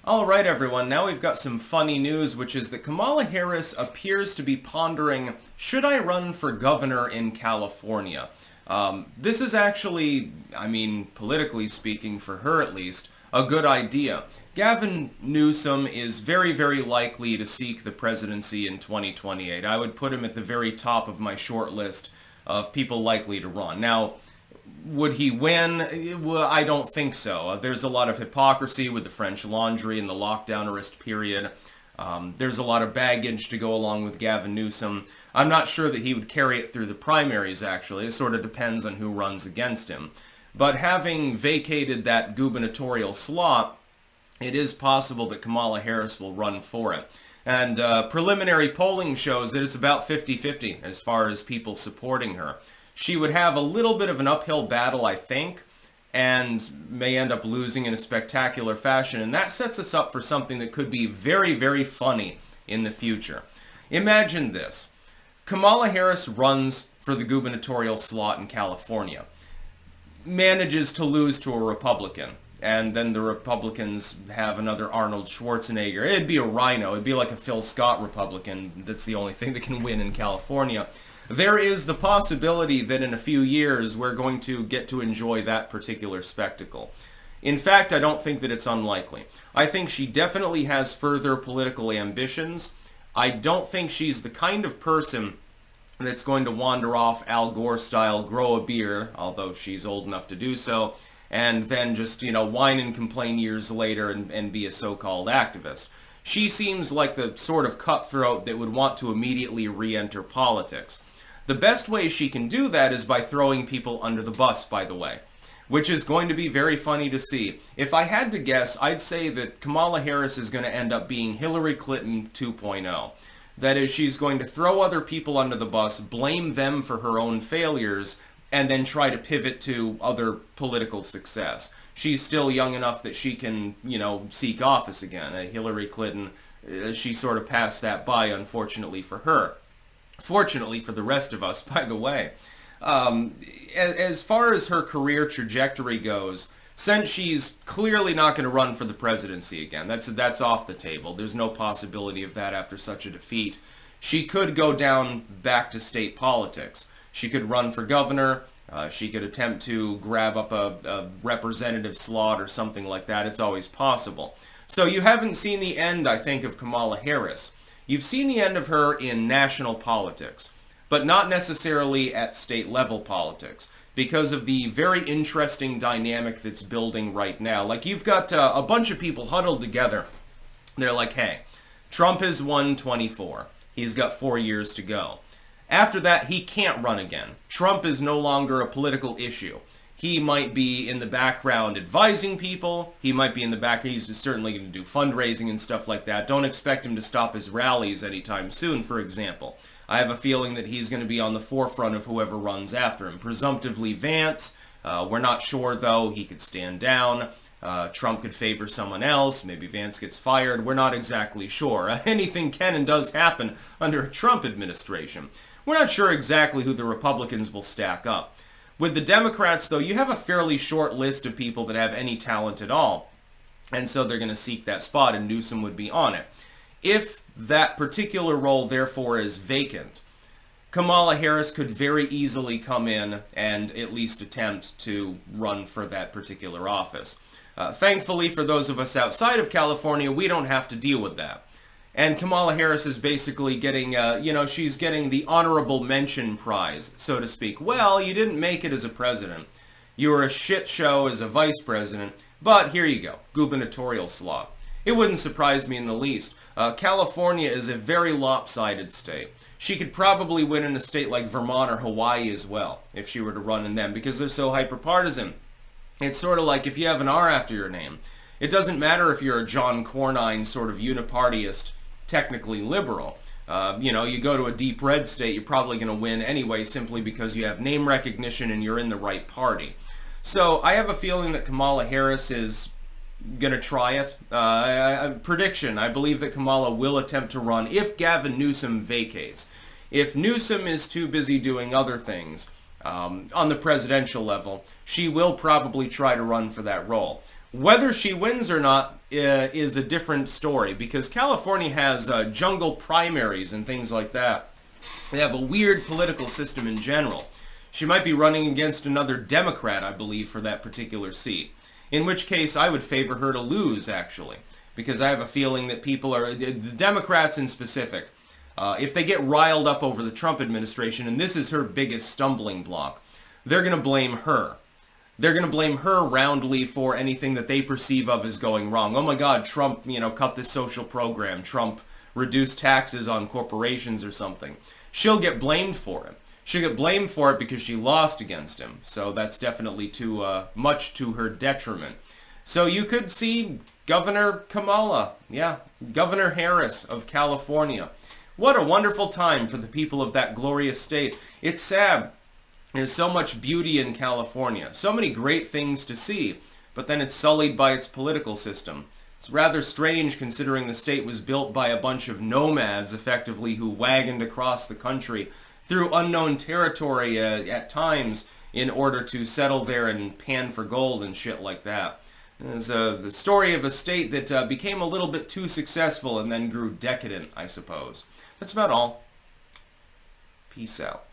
Alright everyone, now we've got some funny news, which is that Kamala Harris appears to be pondering, should I run for governor in California? This is actually, politically speaking, for her at least, a good idea. Gavin Newsom is very, very likely to seek the presidency in 2028. I would put him at the very top of my short list of people likely to run. Now, would he win? Well, I don't think so. There's a lot of hypocrisy with the French Laundry and the lockdownist period. There's a lot of baggage to go along with Gavin Newsom. I'm not sure that he would carry it through the primaries, actually. It sort of depends on who runs against him. But having vacated that gubernatorial slot, it is possible that Kamala Harris will run for it. And preliminary polling shows that it's about 50-50 as far as people supporting her. She would have a little bit of an uphill battle, I think, and may end up losing in a spectacular fashion. And that sets us up for something that could be very, very funny in the future. Imagine this. Kamala Harris runs for the gubernatorial slot in California, manages to lose to a Republican, and then the Republicans have another Arnold Schwarzenegger. It'd be a rhino. It'd be like a Phil Scott Republican. That's the only thing that can win in California. There is the possibility that in a few years we're going to get to enjoy that particular spectacle. In fact, I don't think that it's unlikely. I think she definitely has further political ambitions. I don't think she's the kind of person that's going to wander off Al Gore style, grow a beard, although she's old enough to do so, and then just, whine and complain years later and be a so-called activist. She seems like the sort of cutthroat that would want to immediately re-enter politics. The best way she can do that is by throwing people under the bus, by the way, which is going to be very funny to see. If I had to guess, I'd say that Kamala Harris is going to end up being Hillary Clinton 2.0. That is, she's going to throw other people under the bus, blame them for her own failures, and then try to pivot to other political success. She's still young enough that she can, seek office again. Hillary Clinton, she sort of passed that by, unfortunately for her. Fortunately for the rest of us, by the way. As far as her career trajectory goes, since she's clearly not going to run for the presidency again, that's off the table. There's no possibility of that after such a defeat. She could go down back to state politics. She could run for governor. She could attempt to grab up a representative slot or something like that. It's always possible. So you haven't seen the end, I think, of Kamala Harris. You've seen the end of her in national politics, but not necessarily at state-level politics, because of the very interesting dynamic that's building right now. Like, you've got a bunch of people huddled together. They're like, hey, Trump has won 24. He's got 4 years to go. After that, he can't run again. Trump is no longer a political issue. He might be in the background advising people. He might be in the back. He's certainly going to do fundraising and stuff like that. Don't expect him to stop his rallies anytime soon, for example. I have a feeling that he's going to be on the forefront of whoever runs after him. Presumptively Vance. We're not sure, though. He could stand down. Trump could favor someone else. Maybe Vance gets fired. We're not exactly sure. Anything can and does happen under a Trump administration. We're not sure exactly who the Republicans will stack up. With the Democrats, though, you have a fairly short list of people that have any talent at all. And so they're going to seek that spot, and Newsom would be on it. If that particular role, therefore, is vacant, Kamala Harris could very easily come in and at least attempt to run for that particular office. Thankfully, for those of us outside of California, we don't have to deal with that. And Kamala Harris is basically getting, she's getting the honorable mention prize, so to speak. Well, you didn't make it as a president. You were a shit show as a vice president, but here you go, gubernatorial slot. It wouldn't surprise me in the least. California is a very lopsided state. She could probably win in a state like Vermont or Hawaii as well, if she were to run in them, because they're so hyper-partisan. It's sort of like if you have an R after your name. It doesn't matter if you're a John Cornyn sort of unipartyist, technically liberal. You go to a deep red state, you're probably going to win anyway simply because you have name recognition and you're in the right party. So I have a feeling that Kamala Harris is going to try it. Prediction, I believe that Kamala will attempt to run if Gavin Newsom vacates. If Newsom is too busy doing other things on the presidential level, she will probably try to run for that role. Whether she wins or not is a different story, because California has jungle primaries and things like that. They have a weird political system in general. She might be running against another Democrat, I believe, for that particular seat. In which case, I would favor her to lose, actually, because I have a feeling that people are, the Democrats in specific, if they get riled up over the Trump administration, and this is her biggest stumbling block, they're going to blame her. They're going to blame her roundly for anything that they perceive of as going wrong. Oh my God, Trump, cut this social program. Trump reduced taxes on corporations or something. She'll get blamed for it. She'll get blamed for it because she lost against him. So that's definitely too much to her detriment. So you could see Governor Kamala, Governor Harris of California. What a wonderful time for the people of that glorious state. It's sad. There's so much beauty in California, so many great things to see, but then it's sullied by its political system. It's rather strange considering the state was built by a bunch of nomads, effectively, who wagoned across the country through unknown territory at times in order to settle there and pan for gold and shit like that. It's the story of a state that became a little bit too successful and then grew decadent, I suppose. That's about all. Peace out.